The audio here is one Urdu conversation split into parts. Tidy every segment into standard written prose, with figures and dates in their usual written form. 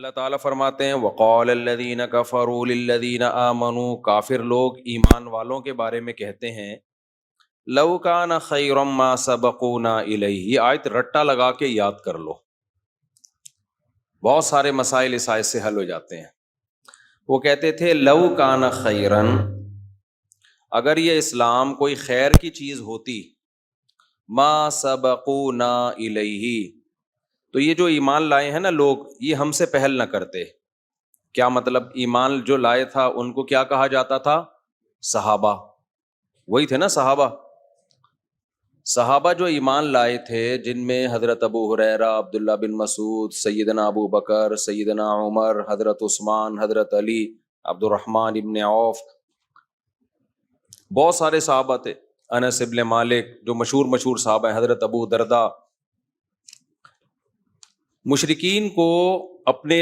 اللہ تعالیٰ فرماتے ہیں وقال الذین کفروا للذین آمنوا، کافر لوگ ایمان والوں کے بارے میں کہتے ہیں لو کان خیرا ما سبقونا الیہ. یہ آیت رٹا لگا کے یاد کر لو، بہت سارے مسائل اس آیت سے حل ہو جاتے ہیں. وہ کہتے تھے لو کان خیرا، اگر یہ اسلام کوئی خیر کی چیز ہوتی، ما سبقونا الیہ، تو یہ جو ایمان لائے ہیں نا لوگ، یہ ہم سے پہل نہ کرتے. کیا مطلب؟ ایمان جو لائے تھا ان کو کیا کہا جاتا تھا؟ صحابہ. وہی تھے نا صحابہ. صحابہ جو ایمان لائے تھے، جن میں حضرت ابو ہریرہ، عبداللہ بن مسعود، سیدنا ابو بکر، سیدنا عمر، حضرت عثمان، حضرت علی، عبد الرحمن ابن عوف، بہت سارے صحابہ تھے. انس ابن مالک، جو مشہور صحابہ ہیں، حضرت ابو دردہ. مشرکین کو اپنے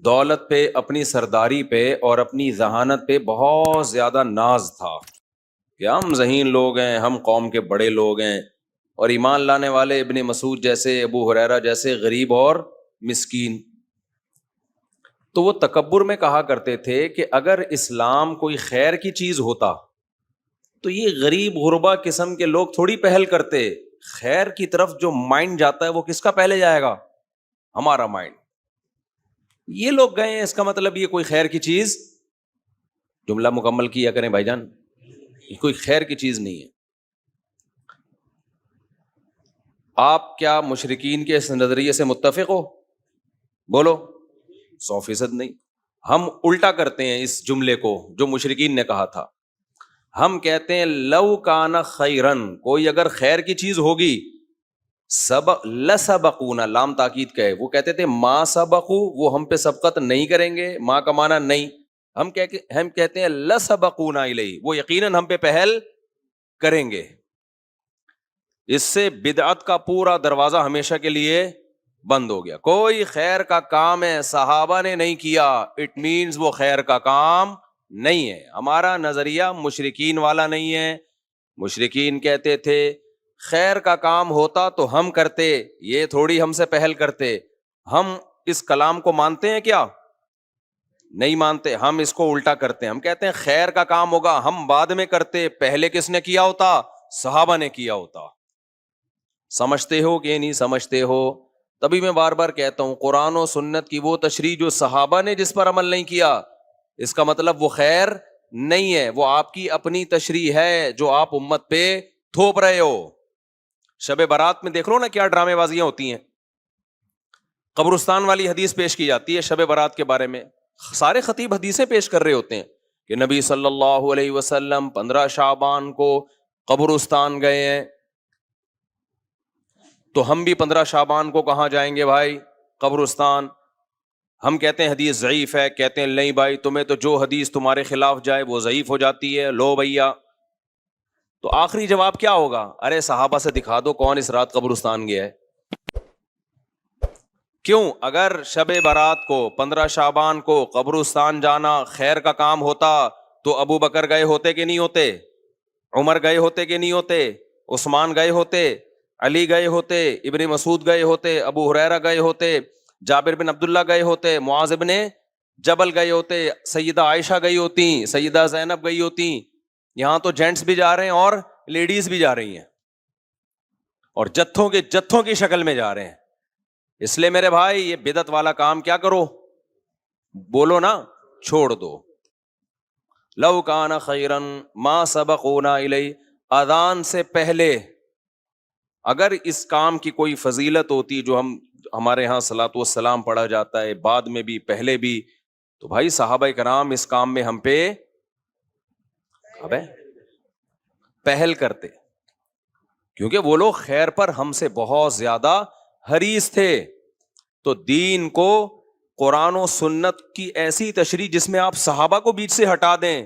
دولت پہ، اپنی سرداری پہ اور اپنی ذہانت پہ بہت زیادہ ناز تھا کہ ہم ذہین لوگ ہیں، ہم قوم کے بڑے لوگ ہیں، اور ایمان لانے والے ابن مسعود جیسے، ابو ہریرہ جیسے غریب اور مسکین. تو وہ تکبر میں کہا کرتے تھے کہ اگر اسلام کوئی خیر کی چیز ہوتا تو یہ غریب غربا قسم کے لوگ تھوڑی پہل کرتے. خیر کی طرف جو مائنڈ جاتا ہے وہ کس کا پہلے جائے گا؟ ہمارا مائنڈ. یہ لوگ گئے ہیں، اس کا مطلب یہ کوئی خیر کی چیز. جملہ مکمل کیا کریں بھائی جان، یہ کوئی خیر کی چیز نہیں ہے. آپ کیا مشرکین کے اس نظریے سے متفق ہو؟ بولو. 100% نہیں. ہم الٹا کرتے ہیں اس جملے کو جو مشرکین نے کہا تھا. ہم کہتے ہیں لو کان خیرن، کوئی اگر خیر کی چیز ہوگی، لسبقونا، لام تاکید کا ہے. وہ کہتے تھے ما سبقو، وہ ہم پہ سبقت نہیں کریں گے. ما کا معنی نہیں. ہم کہتے ہیں لسبقونا الیہ، وہ یقیناً ہم پہ پہل کریں گے. اس سے بدعت کا پورا دروازہ ہمیشہ کے لیے بند ہو گیا. کوئی خیر کا کام ہے صحابہ نے نہیں کیا، اٹ مینز وہ خیر کا کام نہیں ہے. ہمارا نظریہ مشرکین والا نہیں ہے. مشرکین کہتے تھے خیر کا کام ہوتا تو ہم کرتے، یہ تھوڑی ہم سے پہل کرتے. ہم اس کلام کو مانتے ہیں کیا؟ نہیں مانتے. ہم اس کو الٹا کرتے ہیں. ہم کہتے ہیں خیر کا کام ہوگا ہم بعد میں کرتے، پہلے کس نے کیا ہوتا؟ صحابہ نے کیا ہوتا. سمجھتے ہو کہ نہیں سمجھتے ہو؟ تبھی میں بار بار کہتا ہوں قرآن و سنت کی وہ تشریح جو صحابہ نے جس پر عمل نہیں کیا، اس کا مطلب وہ خیر نہیں ہے، وہ آپ کی اپنی تشریح ہے جو آپ امت پہ تھوپ رہے ہو. شب برات میں دیکھ لو نا کیا ڈرامے بازیاں ہوتی ہیں. قبرستان والی حدیث پیش کی جاتی ہے شب برات کے بارے میں. سارے خطیب حدیثیں پیش کر رہے ہوتے ہیں کہ نبی صلی اللہ علیہ وسلم 15 شعبان کو قبرستان گئے ہیں. تو ہم بھی 15 شعبان کو کہاں جائیں گے بھائی؟ قبرستان. ہم کہتے ہیں حدیث ضعیف ہے، کہتے ہیں نہیں بھائی تمہیں تو جو حدیث تمہارے خلاف جائے وہ ضعیف ہو جاتی ہے. لو بھیا، تو آخری جواب کیا ہوگا؟ ارے صحابہ سے دکھا دو کون اس رات قبرستان گیا ہے. کیوں؟ اگر شب برات کو 15 شعبان کو قبرستان جانا خیر کا کام ہوتا تو ابو بکر گئے ہوتے کہ نہیں ہوتے؟ عمر گئے ہوتے کہ نہیں ہوتے؟ عثمان گئے ہوتے؟ علی گئے ہوتے؟ ابن مسعود گئے ہوتے؟ ابو ہریرہ گئے ہوتے؟ جابر بن عبداللہ گئے ہوتے؟ معاذ بن جبل گئے ہوتے؟ سیدہ عائشہ گئی ہوتی؟ سیدہ زینب گئی ہوتی؟ یہاں تو جینٹس بھی جا رہے ہیں اور لیڈیز بھی جا رہی ہیں، اور جتھوں کی شکل میں جا رہے ہیں. اس لیے میرے بھائی یہ بدعت والا کام کیا کرو؟ بولو نا، چھوڑ دو. لو کان خیرا ما سبقونا الیہ، اذان سے پہلے اگر اس کام کی کوئی فضیلت ہوتی جو ہمارے ہاں صلاۃ والسلام پڑھا جاتا ہے بعد میں بھی پہلے بھی، تو بھائی صحابہ کرام اس کام میں ہم پہ پہل کرتے، کیونکہ وہ لوگ خیر پر ہم سے بہت زیادہ حریص تھے. تو دین کو قرآن و سنت کی ایسی تشریح جس میں آپ صحابہ کو بیچ سے ہٹا دیں،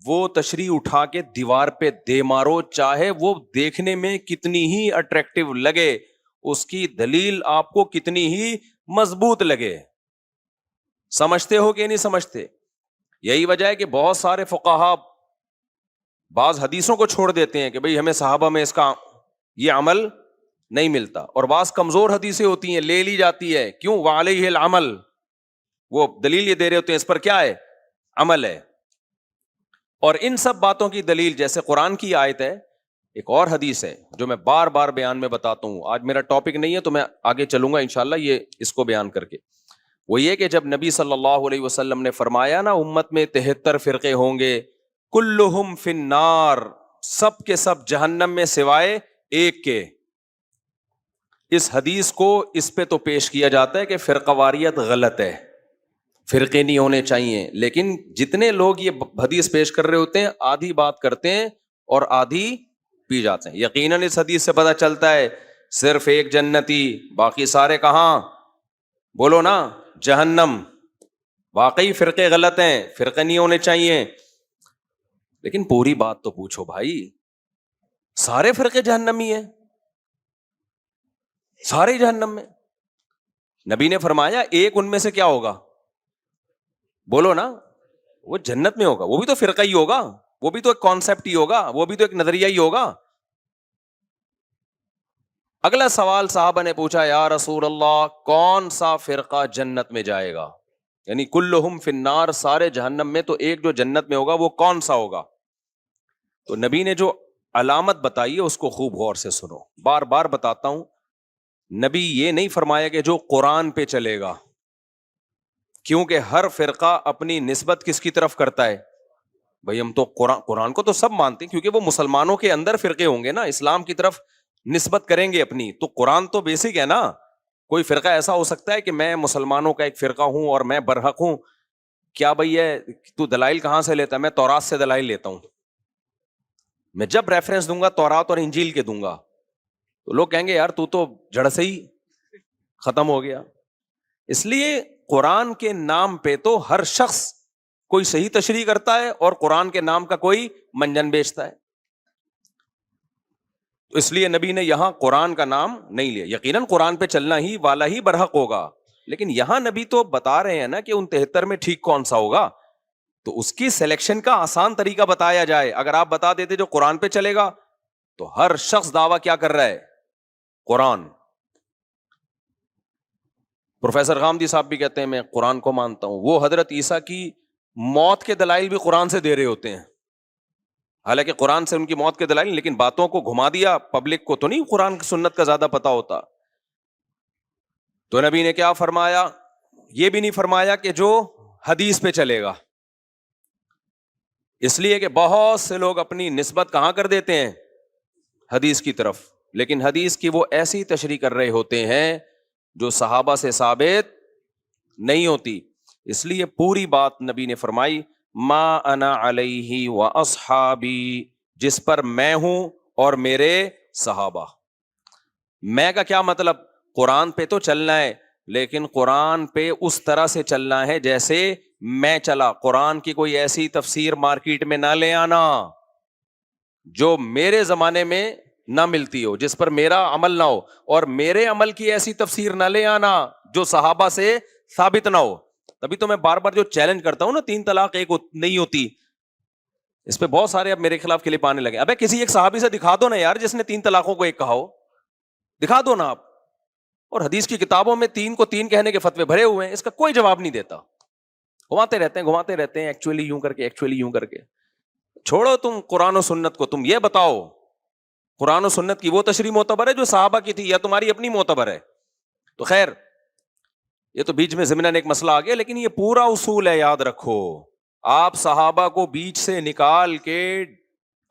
وہ تشریح اٹھا کے دیوار پہ دے مارو، چاہے وہ دیکھنے میں کتنی ہی اٹریکٹیو لگے، اس کی دلیل آپ کو کتنی ہی مضبوط لگے. سمجھتے ہو کہ نہیں سمجھتے؟ یہی وجہ ہے کہ بہت سارے فقہا بعض حدیثوں کو چھوڑ دیتے ہیں کہ بھئی ہمیں صحابہ میں اس کا یہ عمل نہیں ملتا، اور بعض کمزور حدیثیں ہوتی ہیں لے لی جاتی ہے. کیوں؟ وعلیہ العمل، وہ دلیل یہ دے رہے ہوتے ہیں اس پر کیا ہے؟ عمل ہے. اور ان سب باتوں کی دلیل جیسے قرآن کی آیت ہے، ایک اور حدیث ہے جو میں بار بار بیان میں بتاتا ہوں. آج میرا ٹاپک نہیں ہے تو میں آگے چلوں گا انشاءاللہ یہ اس کو بیان کر کے. وہ یہ کہ جب نبی صلی اللہ علیہ وسلم نے فرمایا نا امت میں 73 فرقے ہوں گے، کلہم فی النار، سب کے سب جہنم میں سوائے ایک کے. اس حدیث کو اس پہ تو پیش کیا جاتا ہے کہ فرقہ واریت غلط ہے، فرقے نہیں ہونے چاہیے. لیکن جتنے لوگ یہ حدیث پیش کر رہے ہوتے ہیں آدھی بات کرتے ہیں اور آدھی پی جاتے ہیں. یقیناً اس حدیث سے پتہ چلتا ہے صرف ایک جنتی، باقی سارے کہاں؟ بولو نا، جہنم. واقعی فرقے غلط ہیں، فرقے نہیں ہونے چاہیے. لیکن پوری بات تو پوچھو بھائی، سارے فرقے جہنمی ہیں؟ سارے جہنم میں؟ نبی نے فرمایا ایک ان میں سے کیا ہوگا؟ بولو نا، وہ جنت میں ہوگا. وہ بھی تو فرقہ ہی ہوگا، وہ بھی تو ایک کانسیپٹ ہی ہوگا، وہ بھی تو ایک نظریہ ہی ہوگا. اگلا سوال صحابہ نے پوچھا، یا رسول اللہ کون سا فرقہ جنت میں جائے گا؟ یعنی کلہم فی النار، سارے جہنم میں، تو ایک جو جنت میں ہوگا وہ کون سا ہوگا؟ تو نبی نے جو علامت بتائی ہے اس کو خوب غور سے سنو. بار بار بتاتا ہوں، نبی یہ نہیں فرمایا کہ جو قرآن پہ چلے گا، کیونکہ ہر فرقہ اپنی نسبت کس کی طرف کرتا ہے؟ بھئی ہم تو قرآن کو تو سب مانتے ہیں، کیونکہ وہ مسلمانوں کے اندر فرقے ہوں گے نا، اسلام کی طرف نسبت کریں گے اپنی. تو قرآن تو بیسک ہے نا. کوئی فرقہ ایسا ہو سکتا ہے کہ میں مسلمانوں کا ایک فرقہ ہوں اور میں برحق ہوں؟ کیا بھئی ہے تو دلائل کہاں سے لیتا ہے؟ میں تورات سے دلائل لیتا ہوں. میں جب ریفرنس دوں گا تورات اور انجیل کے دوں گا تو لوگ کہیں گے یار تو جڑ سے ہی ختم ہو گیا. اس لیے قرآن کے نام پہ تو ہر شخص کوئی صحیح تشریح کرتا ہے اور قرآن کے نام کا کوئی منجن بیچتا ہے. تو اس لیے نبی نے یہاں قرآن کا نام نہیں لیا. یقیناً قرآن پہ چلنا ہی والا ہی برحق ہوگا، لیکن یہاں نبی تو بتا رہے ہیں نا کہ ان 73 میں ٹھیک کون سا ہوگا. تو اس کی سلیکشن کا آسان طریقہ بتایا جائے. اگر آپ بتا دیتے جو قرآن پہ چلے گا تو ہر شخص دعویٰ کیا کر رہا ہے؟ قرآن. پروفیسر غامدی صاحب بھی کہتے ہیں میں قرآن کو مانتا ہوں. وہ حضرت عیسیٰ کی موت کے دلائل بھی قرآن سے دے رہے ہوتے ہیں، حالانکہ قرآن سے ان کی موت کے دلائل، لیکن باتوں کو گھما دیا. پبلک کو تو نہیں قرآن کی سنت کا زیادہ پتا ہوتا. تو نبی نے کیا فرمایا؟ یہ بھی نہیں فرمایا کہ جو حدیث پہ چلے گا، اس لیے کہ بہت سے لوگ اپنی نسبت کہاں کر دیتے ہیں؟ حدیث کی طرف. لیکن حدیث کی وہ ایسی تشریح کر رہے ہوتے ہیں جو صحابہ سے ثابت نہیں ہوتی. اس لیے پوری بات نبی نے فرمائی، ما انا علیہ و اصحابی، جس پر میں ہوں اور میرے صحابہ. میں کا کیا مطلب؟ قرآن پہ تو چلنا ہے، لیکن قرآن پہ اس طرح سے چلنا ہے جیسے میں چلا. قرآن کی کوئی ایسی تفسیر مارکیٹ میں نہ لے آنا جو میرے زمانے میں نہ ملتی ہو، جس پر میرا عمل نہ ہو، اور میرے عمل کی ایسی تفسیر نہ لے آنا جو صحابہ سے ثابت نہ ہو. تبھی تو میں بار بار جو چیلنج کرتا ہوں نا، 3 طلاق ایک نہیں ہوتی، اس پہ بہت سارے اب میرے خلاف کلپ آنے لگے. ابے کسی ایک صحابی سے دکھا دو نا یار جس نے 3 طلاقوں کو ایک کہا ہو، دکھا دو نا آپ. اور حدیث کی کتابوں میں 3 کو 3 کہنے کے فتوے بھرے ہوئے ہیں، اس کا کوئی جواب نہیں دیتا. گھماتے رہتے ہیں ایکچولی یوں کر کے. چھوڑو تم قرآن و سنت کو، تم یہ بتاؤ قرآن و سنت کی وہ تشریح معتبر ہے جو صحابہ کی تھی یا تمہاری اپنی معتبر ہے؟ تو خیر یہ تو بیچ میں ضمناً ایک مسئلہ آ گیا، لیکن یہ پورا اصول ہے، یاد رکھو. آپ صحابہ کو بیچ سے نکال کے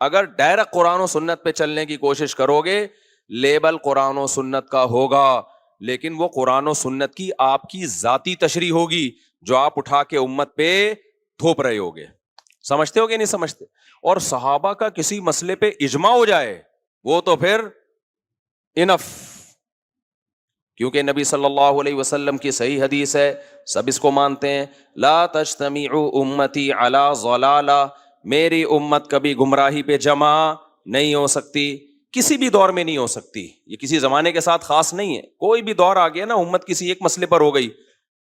اگر ڈائریکٹ قرآن و سنت پہ چلنے کی کوشش کرو گے، لیبل قرآن و سنت کا ہوگا، لیکن وہ قرآن و سنت کی آپ کی ذاتی تشریح ہوگی جو آپ اٹھا کے امت پہ تھوپ رہے ہوگے. سمجھتے ہو گے نہیں سمجھتے؟ اور صحابہ کا کسی مسئلے پہ اجماع ہو جائے وہ تو پھر انف، کیونکہ نبی صلی اللہ علیہ وسلم کی صحیح حدیث ہے، سب اس کو مانتے ہیں، لا تجتمع امتی علی ضلالہ، میری امت کبھی گمراہی پہ جمع نہیں ہو سکتی، کسی بھی دور میں نہیں ہو سکتی. یہ کسی زمانے کے ساتھ خاص نہیں ہے، کوئی بھی دور آ گیا نا امت کسی ایک مسئلے پر ہو گئی،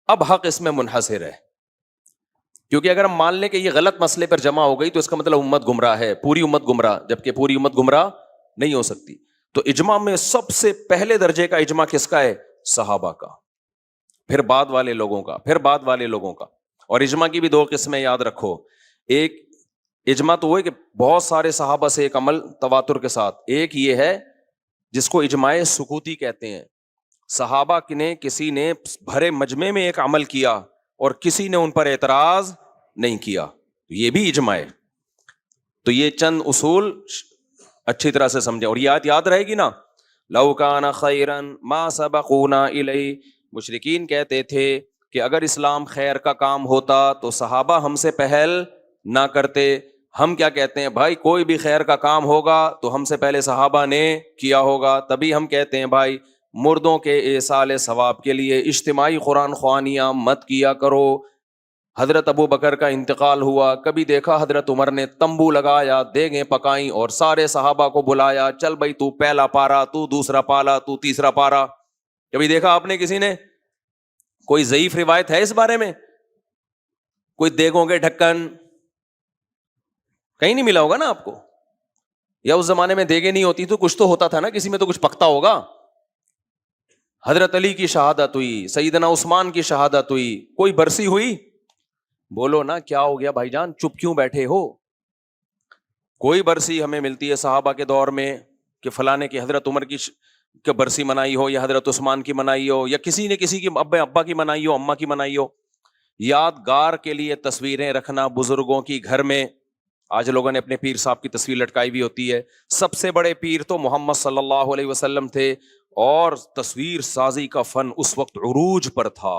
اب حق اس میں منحصر ہے. کیونکہ اگر ہم مان لیں کہ یہ غلط مسئلے پر جمع ہو گئی تو اس کا مطلب امت گمراہ ہے، پوری امت گمراہ، جبکہ پوری امت گمراہ نہیں ہو سکتی. تو اجماع میں سب سے پہلے درجے کا اجماع کس کا ہے؟ صحابہ کا. پھر بعد والے لوگوں کا، پھر بعد والے لوگوں کا. اور اجماع کی بھی دو قسمیں یاد رکھو. ایک اجماع تو وہ ہے کہ بہت سارے صحابہ سے ایک عمل تواتر کے ساتھ. ایک یہ ہے جس کو اجماع سکوتی کہتے ہیں. صحابہ نے کسی نے بھرے مجمع میں ایک عمل کیا اور کسی نے ان پر اعتراض نہیں کیا، یہ بھی اجماع ہے. تو یہ چند اصول اچھی طرح سے سمجھیں. اور یہ آیت یاد رہے گی نا، لو کان خیرا ما سبقونا الیہ. مشرکین کہتے تھے کہ اگر اسلام خیر کا کام ہوتا تو صحابہ ہم سے پہل نہ کرتے. ہم کیا کہتے ہیں بھائی، کوئی بھی خیر کا کام ہوگا تو ہم سے پہلے صحابہ نے کیا ہوگا. تبھی ہم کہتے ہیں بھائی مردوں کے ایصال ثواب کے لیے اجتماعی قرآن خوانیاں مت کیا کرو. حضرت ابو بکر کا انتقال ہوا، کبھی دیکھا حضرت عمر نے تمبو لگایا، دیگیں پکائیں اور سارے صحابہ کو بلایا، چل بھائی تو پہلا پارا، تو دوسرا پالا، تو تیسرا پارا. کبھی دیکھا آپ نے کسی نے؟ کوئی ضعیف روایت ہے اس بارے میں؟ کوئی دیگوں کے ڈھکن کہیں نہیں ملا ہوگا نا آپ کو. یا اس زمانے میں دیگیں نہیں ہوتی تو کچھ تو ہوتا تھا نا، کسی میں تو کچھ پکتا ہوگا. حضرت علی کی شہادت ہوئی، سیدنا عثمان کی شہادت ہوئی، کوئی برسی ہوئی؟ بولو نا کیا ہو گیا بھائی جان، چپ کیوں بیٹھے ہو؟ کوئی برسی ہمیں ملتی ہے صحابہ کے دور میں کہ فلانے کی حضرت عمر کی برسی منائی ہو، یا حضرت عثمان کی منائی ہو، یا کسی نے کسی کی ابا کی منائی ہو، اماں کی منائی ہو. یادگار کے لیے تصویریں رکھنا بزرگوں کی گھر میں. آج لوگوں نے اپنے پیر صاحب کی تصویر لٹکائی بھی ہوتی ہے. سب سے بڑے پیر تو محمد صلی اللہ علیہ وسلم تھے، اور تصویر سازی کا فن اس وقت عروج پر تھا.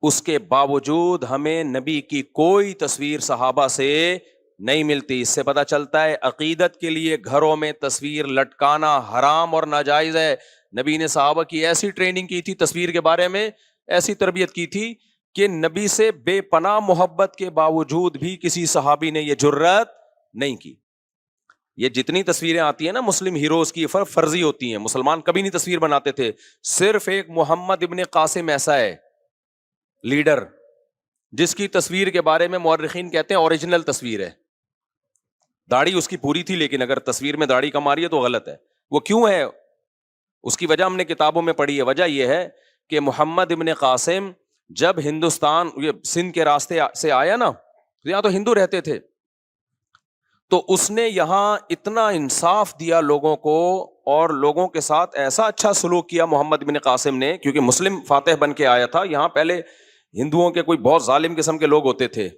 اس کے باوجود ہمیں نبی کی کوئی تصویر صحابہ سے نہیں ملتی. اس سے پتہ چلتا ہے عقیدت کے لیے گھروں میں تصویر لٹکانا حرام اور ناجائز ہے. نبی نے صحابہ کی ایسی ٹریننگ کی تھی تصویر کے بارے میں، ایسی تربیت کی تھی کہ نبی سے بے پناہ محبت کے باوجود بھی کسی صحابی نے یہ جرات نہیں کی. یہ جتنی تصویریں آتی ہیں نا مسلم ہیروز کی، فرضی ہوتی ہیں. مسلمان کبھی نہیں تصویر بناتے تھے. صرف ایک محمد ابن قاسم ایسا ہے لیڈر جس کی تصویر کے بارے میں مورخین کہتے ہیں اوریجنل تصویر ہے. داڑھی اس کی پوری تھی، لیکن اگر تصویر میں داڑھی کم آ رہی ہے تو غلط ہے. وہ کیوں ہے؟ اس کی وجہ ہم نے کتابوں میں پڑھی ہے. وجہ یہ ہے کہ محمد ابن قاسم جب ہندوستان سندھ کے راستے سے آیا نا، یہاں تو ہندو رہتے تھے، تو اس نے یہاں اتنا انصاف دیا لوگوں کو، اور لوگوں کے ساتھ ایسا اچھا سلوک کیا محمد بن قاسم نے، کیونکہ مسلم فاتح بن کے آیا تھا. یہاں پہلے ہندوؤں کے کوئی بہت ظالم قسم کے لوگ ہوتے تھے،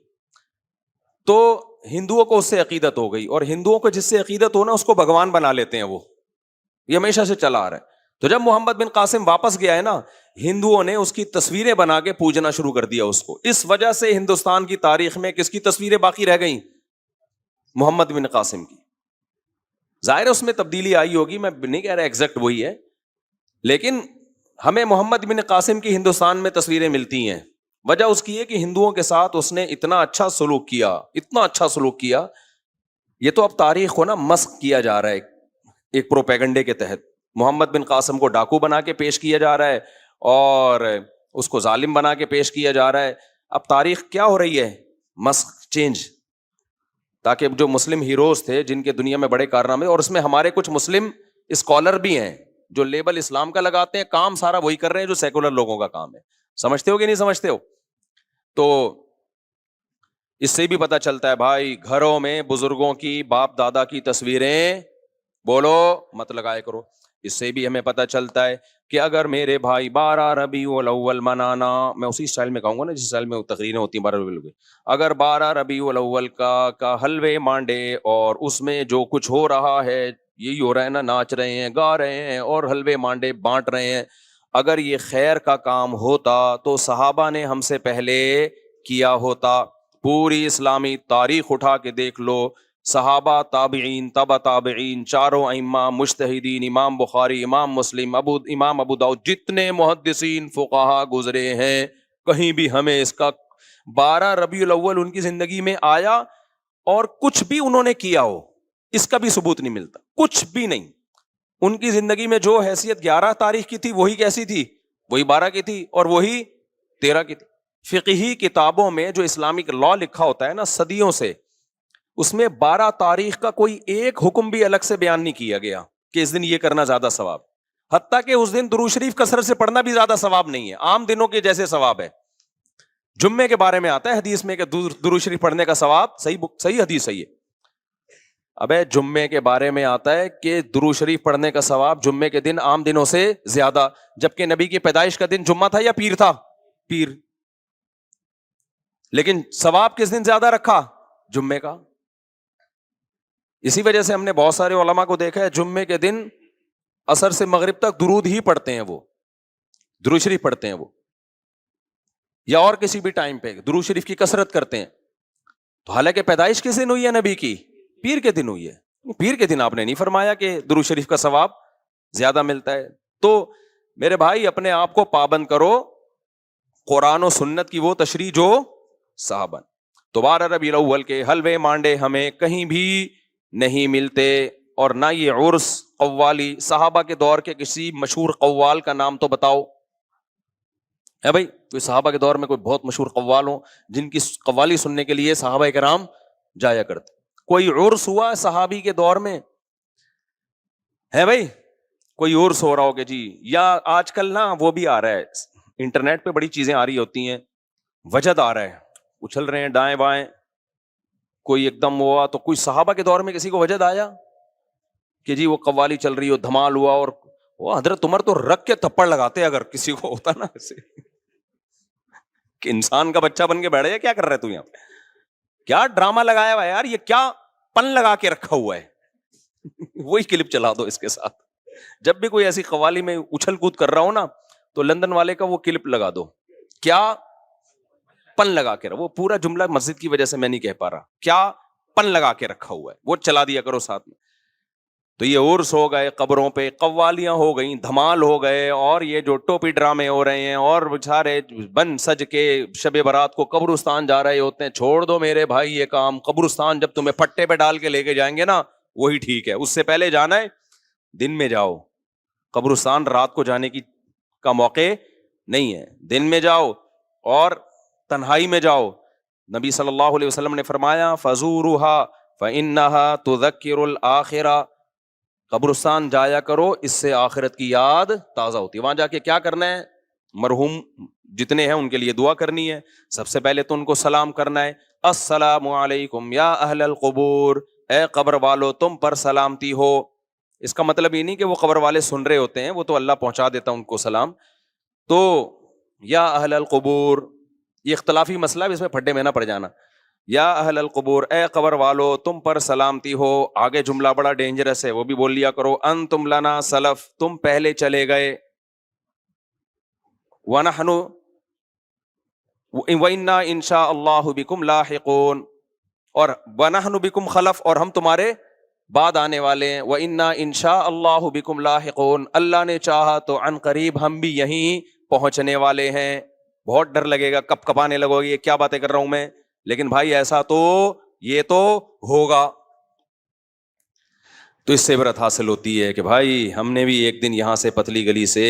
تو ہندوؤں کو اس سے عقیدت ہو گئی، اور ہندوؤں کو جس سے عقیدت ہو نا اس کو بھگوان بنا لیتے ہیں. وہ یہ ہمیشہ سے چلا آ رہا ہے. تو جب محمد بن قاسم واپس گیا ہے نا، ہندوؤں نے اس کی تصویریں بنا کے پوجنا شروع کر دیا اس کو. اس وجہ سے ہندوستان کی تاریخ میں کس کی تصویریں باقی رہ گئیں؟ محمد بن قاسم کی. ظاہر ہے اس میں تبدیلی آئی ہوگی، میں نہیں کہہ رہا ایگزیکٹ وہی ہے، لیکن ہمیں محمد بن قاسم کی ہندوستان میں تصویریں ملتی ہیں. وجہ اس کی ہے کہ ہندوؤں کے ساتھ اس نے اتنا اچھا سلوک کیا، اتنا اچھا سلوک کیا. یہ تو اب تاریخ کو نا مسخ کیا جا رہا ہے ایک پروپیگنڈے کے تحت. محمد بن قاسم کو ڈاکو بنا کے پیش کیا جا رہا ہے، اور اس کو ظالم بنا کے پیش کیا جا رہا ہے. اب تاریخ کیا ہو رہی ہے؟ مسخ، چینج، تاکہ جو مسلم ہیروز تھے جن کے دنیا میں بڑے کارنامے، اور اس میں ہمارے کچھ مسلم اسکالر بھی ہیں جو لیبل اسلام کا لگاتے ہیں، کام سارا وہی کر رہے ہیں جو سیکولر لوگوں کا کام ہے. سمجھتے ہو کہ نہیں سمجھتے ہو؟ تو اس سے بھی پتہ چلتا ہے بھائی گھروں میں بزرگوں کی، باپ دادا کی تصویریں بولو مت لگائے کرو. اس سے بھی ہمیں پتہ چلتا ہے کہ اگر میرے بھائی 12 ربیع الاول منانا، میں اسی سٹائل میں کہوں گا نا جس سٹائل میں تقریریں ہوتی ہیں 12 ربیع الاول، اگر 12 ربیع الاول کا حلوے مانڈے اور اس میں جو کچھ ہو رہا ہے، یہی ہو رہا ہے نا، ناچ رہے ہیں، گا رہے ہیں اور حلوے مانڈے بانٹ رہے ہیں، اگر یہ خیر کا کام ہوتا تو صحابہ نے ہم سے پہلے کیا ہوتا. پوری اسلامی تاریخ اٹھا کے دیکھ لو، صحابہ، تابعین، تبع تابعین، چاروں ائمہ، مجتہدین، امام بخاری، امام مسلم، امام ابو داؤد، جتنے محدثین فقہا گزرے ہیں، کہیں بھی ہمیں اس کا 12 ربیع الاول ان کی زندگی میں آیا اور کچھ بھی انہوں نے کیا ہو، اس کا بھی ثبوت نہیں ملتا. کچھ بھی نہیں. ان کی زندگی میں جو حیثیت 11 تاریخ کی تھی وہی کیسی تھی؟ وہی 12 کی تھی، اور وہی 13 کی تھی. فقہی کتابوں میں جو اسلامک لا لکھا ہوتا ہے نا صدیوں سے، اس میں 12 تاریخ کا کوئی ایک حکم بھی الگ سے بیان نہیں کیا گیا کہ اس دن یہ کرنا زیادہ ثواب. حتیٰ کہ اس دن درود شریف کثرت سے پڑھنا بھی زیادہ ثواب نہیں ہے، عام دنوں کے جیسے ثواب ہے. جمعے کے بارے میں آتا ہے حدیث میں کہ درود شریف پڑھنے کا ثواب، صحیح حدیث صحیح ہے. ابے جمعے کے بارے میں آتا ہے کہ درود شریف پڑھنے کا ثواب جمعے کے دن عام دنوں سے زیادہ، جبکہ نبی کی پیدائش کا دن جمعہ تھا یا پیر تھا؟ پیر. لیکن ثواب کس دن زیادہ رکھا؟ جمعے کا. اسی وجہ سے ہم نے بہت سارے علماء کو دیکھا ہے جمعے کے دن عصر سے مغرب تک درود ہی پڑھتے ہیں، وہ درود شریف پڑھتے ہیں وہ، یا اور کسی بھی ٹائم پہ درود شریف کی کثرت کرتے ہیں. تو حالانکہ پیدائش کس دن ہوئی ہے نبی کی؟ پیر کے دن ہوئی ہے. پیر کے دن آپ نے نہیں فرمایا کہ درود شریف کا ثواب زیادہ ملتا ہے. تو میرے بھائی اپنے آپ کو پابند کرو قرآن و سنت کی وہ تشریح جو صحابہ. تو 12 ربیع الاول کے حلوے مانڈے ہمیں کہیں بھی نہیں ملتے، اور نہ یہ عرس قوالی. صحابہ کے دور کے کسی مشہور قوال کا نام تو بتاؤ ہے بھائی، کوئی صحابہ کے دور میں کوئی بہت مشہور قوال ہو جن کی قوالی سننے کے لیے صحابہ کرام جایا کرتے. کوئی عرس ہوا صحابی کے دور میں ہے بھائی؟ کوئی عرس ہو رہا ہو کہ جی، یا آج کل نا وہ بھی آ رہا ہے انٹرنیٹ پہ بڑی چیزیں آ رہی ہوتی ہیں، وجد آ رہا ہے، اچھل رہے ہیں دائیں بائیں، کوئی ایک دم ہوا. تو کوئی صحابہ کے دور میں کسی کو وجد آیا کہ جی وہ قوالی چل رہی ہو، دھمال ہوا، اور وہ حضرت عمر تو رکھ کے تھپڑ لگاتے اگر کسی کو ہوتا نا ایسے کہ انسان کا بچہ بن کے بیٹھ جائے، کیا کر رہے تو یہاں پہ، کیا ڈرامہ لگایا ہوا ہے یار، یہ کیا پن لگا کے رکھا ہوا ہے وہی کلپ چلا دو اس کے ساتھ. جب بھی کوئی ایسی قوالی میں اچھل کود کر رہا ہو نا تو لندن والے کا وہ کلپ لگا دو، کیا پن لگا کے رہا. وہ پورا جملہ مسجد کی وجہ سے میں نہیں کہہ پا رہا، کیا پن لگا کے رکھا ہوا ہے وہ چلا دیا کرو ساتھ میں. تو یہ عرس ہو گئے، قبروں پہ قوالیاں ہو گئیں، دھمال ہو گئے، اور یہ جو ٹوپی ڈرامے ہو رہے ہیں، اور بچارے بن سج کے شب برات کو قبرستان جا رہے ہوتے ہیں. چھوڑ دو میرے بھائی یہ کام. قبرستان جب تمہیں پٹے پہ ڈال کے لے کے جائیں گے نا وہی ٹھیک ہے. اس سے پہلے جانا ہے دن میں جاؤ. قبرستان رات کو جانے کی کا موقع نہیں ہے، دن میں جاؤ اور تنہائی میں جاؤ. نبی صلی اللہ علیہ وسلم نے فرمایا فزورها فانها تذکر الاخرہ، قبرستان جایا کرو، اس سے آخرت کی یاد تازہ ہوتی ہے. وہاں جا کے کیا کرنا ہے؟ مرحوم جتنے ہیں ان کے لیے دعا کرنی ہے. سب سے پہلے تو ان کو سلام کرنا ہے، السلام علیکم یا اہل القبور، اے قبر والو تم پر سلامتی ہو. اس کا مطلب یہ نہیں کہ وہ قبر والے سن رہے ہوتے ہیں، وہ تو اللہ پہنچا دیتا ان کو سلام. تو یا اہل القبور یہ اختلافی مسئلہ ہے، اس میں پھڈے میں نہ پڑ جانا. یا اہل القبور، اے قبر والو تم پر سلامتی ہو. آگے جملہ بڑا ڈینجرس ہے، وہ بھی بول لیا کرو، انتم لنا سلف، تم پہلے چلے گئے، ونحن وإنا ان شاء اللہ بکم لاحقون، اور ونحن بکم خلف، اور ہم تمہارے بعد آنے والے ہیں. وإنا ان شاء اللہ بکم لاحقون، اللہ نے چاہا تو عن قریب ہم بھی یہیں پہنچنے والے ہیں. بہت ڈر لگے گا، کپ کپانے لگو گے، یہ کیا باتیں کر رہا ہوں میں، لیکن بھائی ایسا تو یہ تو ہوگا. تو اس سے عبرت حاصل ہوتی ہے کہ بھائی ہم نے بھی ایک دن یہاں سے پتلی گلی سے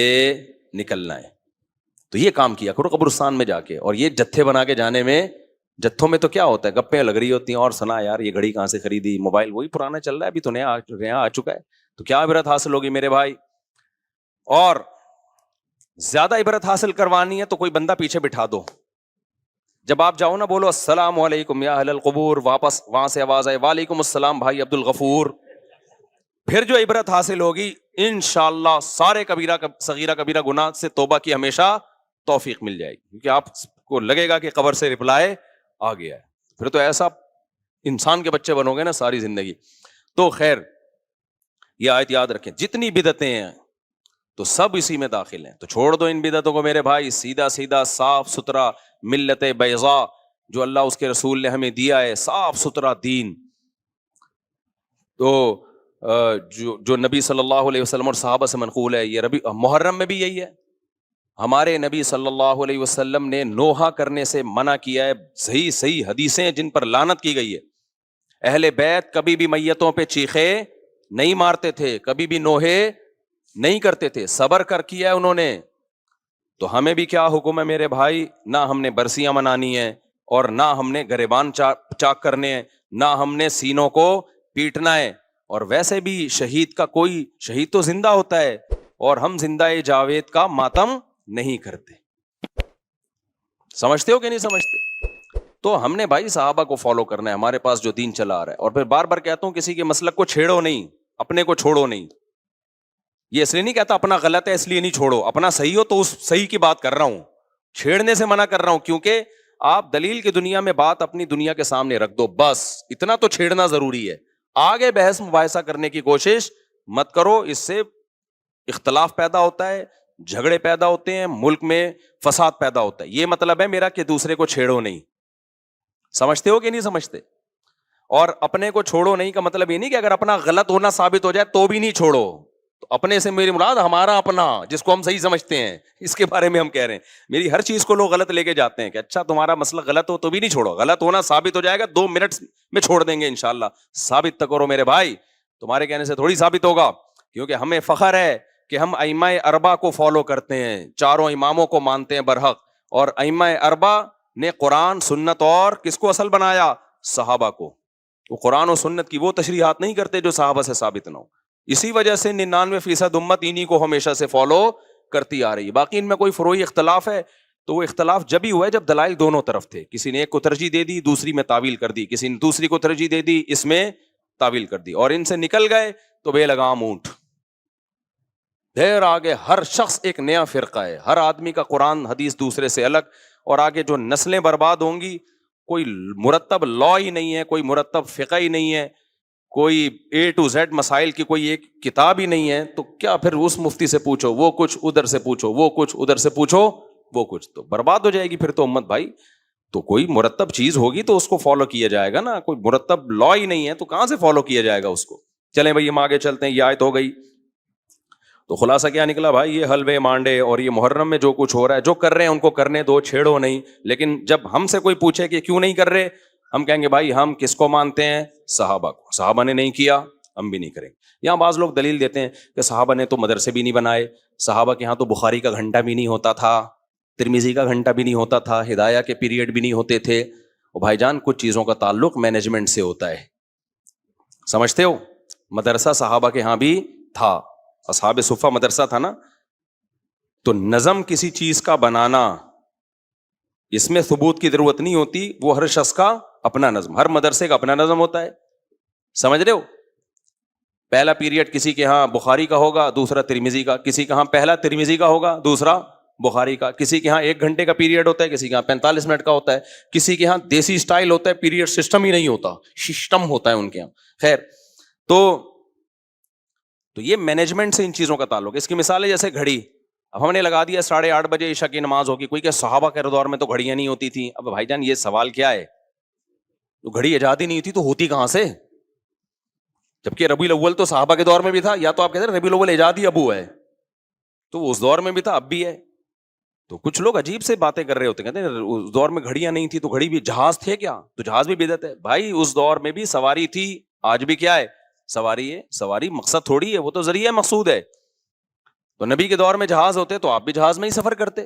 نکلنا ہے. تو یہ کام کیا کرو قبرستان میں جا کے. اور یہ جتھے بنا کے جانے میں، جتھوں میں تو کیا ہوتا ہے، گپیں لگ رہی ہوتی ہیں، اور سنا یار یہ گھڑی کہاں سے خریدی، موبائل وہی پرانا چل رہا ہے، ابھی تو نیا آ چکا ہے. تو کیا عبرت حاصل ہوگی میرے بھائی. اور زیادہ عبرت حاصل کروانی ہے تو کوئی بندہ پیچھے بٹھا دو. جب آپ جاؤ نا بولو السلام علیکم یا اہل القبور، واپس وہاں سے آواز آئے وعلیکم السلام بھائی عبد الغفور. پھر جو عبرت حاصل ہوگی انشاءاللہ سارے کبیرہ صغیرہ کبیرہ گناہ سے توبہ کی ہمیشہ توفیق مل جائے گی، کیونکہ آپ کو لگے گا کہ قبر سے رپلائے آ گیا ہے. پھر تو ایسا انسان کے بچے بنو گے نا ساری زندگی. تو خیر یہ آیت یاد رکھیں، جتنی بدعتیں ہیں تو سب اسی میں داخل ہیں. تو چھوڑ دو ان بدعتوں کو میرے بھائی. سیدھا سیدھا صاف ستھرا ملت بیضاء جو اللہ اس کے رسول نے ہمیں دیا ہے، صاف ستھرا دین. تو جو نبی صلی اللہ علیہ وسلم اور صحابہ سے منقول ہے، یہ ربیع محرم میں بھی یہی ہے. ہمارے نبی صلی اللہ علیہ وسلم نے نوحہ کرنے سے منع کیا ہے. صحیح حدیثیں جن پر لعنت کی گئی ہے. اہل بیت کبھی بھی میتوں پہ چیخے نہیں مارتے تھے، کبھی بھی نوحے نہیں کرتے تھے، صبر کر کیا ہے انہوں نے. تو ہمیں بھی کیا حکم ہے میرے بھائی، نہ ہم نے برسیاں منانی ہیں، اور نہ ہم نے گریبان چاک کرنے ہیں، نہ ہم نے سینوں کو پیٹنا ہے. اور ویسے بھی شہید کا کوئی شہید تو زندہ ہوتا ہے، اور ہم زندہ جاوید کا ماتم نہیں کرتے. سمجھتے ہو کہ نہیں سمجھتے؟ تو ہم نے بھائی صحابہ کو فالو کرنا ہے, ہمارے پاس جو دین چلا آ رہا ہے. اور پھر بار بار کہتا ہوں کسی کے مسلک کو چھیڑو نہیں, اپنے کو چھوڑو نہیں. یہ اس لیے نہیں کہتا اپنا غلط ہے اس لیے نہیں چھوڑو, اپنا صحیح ہو تو اس صحیح کی بات کر رہا ہوں, چھیڑنے سے منع کر رہا ہوں. کیونکہ آپ دلیل کی دنیا میں بات اپنی دنیا کے سامنے رکھ دو, بس اتنا تو چھیڑنا ضروری ہے. آگے بحث مباحثہ کرنے کی کوشش مت کرو, اس سے اختلاف پیدا ہوتا ہے, جھگڑے پیدا ہوتے ہیں, ملک میں فساد پیدا ہوتا ہے. یہ مطلب ہے میرا کہ دوسرے کو چھیڑو نہیں. سمجھتے ہو کہ نہیں سمجھتے؟ اور اپنے کو چھوڑو نہیں کا مطلب یہ نہیں کہ اگر اپنا غلط ہونا ثابت ہو جائے تو بھی نہیں چھوڑو. تو اپنے سے میری مراد ہمارا اپنا, جس کو ہم صحیح سمجھتے ہیں, اس کے بارے میں ہم کہہ رہے ہیں. میری ہر چیز کو لوگ غلط لے کے جاتے ہیں کہ اچھا تمہارا مسئلہ غلط ہو تو بھی نہیں چھوڑو, غلط ہونا ثابت ہو جائے گا 2 منٹ میں چھوڑ دیں گے انشاءاللہ. ثابت تک کرو میرے بھائی, تمہارے کہنے سے تھوڑی ثابت ہوگا. کیونکہ ہمیں فخر ہے کہ ہم ائمہ اربعہ کو فالو کرتے ہیں, چاروں اماموں کو مانتے ہیں برحق. اور ائمہ اربعہ نے قرآن سنت اور کس کو اصل بنایا؟ صحابہ کو. وہ قرآن و سنت کی وہ تشریحات نہیں کرتے جو صحابہ سے ثابت نہ ہو. اسی وجہ سے 99% امت انہی کو ہمیشہ سے فالو کرتی آ رہی ہے. باقی ان میں کوئی فروعی اختلاف ہے تو وہ اختلاف جب ہی ہوا ہے جب دلائل دونوں طرف تھے. کسی نے ایک کو ترجیح دے دی, دوسری میں تعویل کر دی, کسی نے دوسری کو ترجیح دے دی, اس میں تعویل کر دی, اور ان سے نکل گئے تو بے لگام اونٹ. دیر آگے ہر شخص ایک نیا فرقہ ہے, ہر آدمی کا قرآن حدیث دوسرے سے الگ. اور آگے جو نسلیں برباد ہوں گی, کوئی مرتب لا ہی نہیں ہے, کوئی مرتب فقہ ہی نہیں ہے, کوئی A to Z مسائل کی کوئی ایک کتاب ہی نہیں ہے. تو کیا پھر اس مفتی سے پوچھو وہ کچھ, ادھر سے پوچھو وہ کچھ, ادھر سے پوچھو وہ کچھ, تو برباد ہو جائے گی پھر تو امت بھائی. تو کوئی مرتب چیز ہوگی تو اس کو فالو کیا جائے گا نا. کوئی مرتب لا ہی نہیں ہے تو کہاں سے فالو کیا جائے گا اس کو. چلیں بھائی ہم آگے چلتے ہیں, یہ آیت ہو گئی. تو خلاصہ کیا نکلا بھائی, یہ حلوے مانڈے اور یہ محرم میں جو کچھ ہو رہا ہے, جو کر رہے ہیں ان کو کرنے دو, چھیڑو نہیں. لیکن جب ہم سے کوئی پوچھے کہ کیوں نہیں کر رہے, ہم کہیں گے بھائی ہم کس کو مانتے ہیں؟ صحابہ کو. صحابہ نے نہیں کیا, ہم بھی نہیں کریں گے. یہاں بعض لوگ دلیل دیتے ہیں کہ صحابہ نے تو مدرسے بھی نہیں بنائے, صحابہ کے ہاں تو بخاری کا گھنٹہ بھی نہیں ہوتا تھا, ترمذی کا گھنٹہ بھی نہیں ہوتا تھا, ہدایہ کے پیریڈ بھی نہیں ہوتے تھے. اور بھائی جان کچھ چیزوں کا تعلق مینجمنٹ سے ہوتا ہے, سمجھتے ہو؟ مدرسہ صحابہ کے ہاں بھی تھا, اصحاب صفہ مدرسہ تھا نا. تو نظم کسی چیز کا بنانا, اس میں ثبوت کی ضرورت نہیں ہوتی, وہ ہر شخص کا اپنا نظم, ہر مدرسے کا اپنا نظم ہوتا ہے. سمجھ رہے ہو؟ پہلا پیریڈ کسی کے ہاں بخاری کا ہوگا, دوسرا ترمذی کا. کسی کے ہاں پہلا ترمذی کا ہوگا, دوسرا بخاری کا. کسی کے ہاں 1 گھنٹے کا پیریڈ ہوتا ہے, کسی کے ہاں 45 منٹ کا ہوتا ہے. کسی کے ہاں دیسی سٹائل ہوتا ہے, پیریڈ سسٹم ہی نہیں ہوتا, سسٹم ہوتا ہے ان کے ہاں. خیر, تو یہ مینجمنٹ سے ان چیزوں کا تعلق ہے. اس کی مثال ہے جیسے گھڑی. اب ہم نے لگا دیا 8:30 بجے عشاء کی نماز ہوگی, کوئی کہ صحابہ کے دور میں تو گھڑیاں نہیں ہوتی تھیں. اب بھائی جان یہ سوال کیا ہے, تو گھڑی ایجاد ہی نہیں تھی تو ہوتی کہاں سے؟ جبکہ ربیع الاول تو صحابہ کے دور میں بھی تھا. یا تو آپ کہتے ہیں ربیع الاول ایجاد ہی ابو ہے, تو وہ اس دور میں بھی تھا, اب بھی ہے. تو کچھ لوگ عجیب سے باتیں کر رہے ہوتے ہیں, کہتے ہیں اس دور میں گھڑیاں نہیں تھی تو گھڑی بھی, جہاز تھے کیا تو جہاز بھی بدعت ہے. بھائی اس دور میں بھی سواری تھی, آج بھی کیا ہے؟ سواری ہے. سواری مقصد تھوڑی ہے, وہ تو ذریعہ مقصود ہے. تو نبی کے دور میں جہاز ہوتے تو آپ بھی جہاز میں ہی سفر کرتے.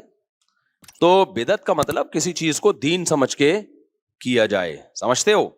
تو بدعت کا مطلب کسی چیز کو دین سمجھ کے کیا جائے, سمجھتے ہو؟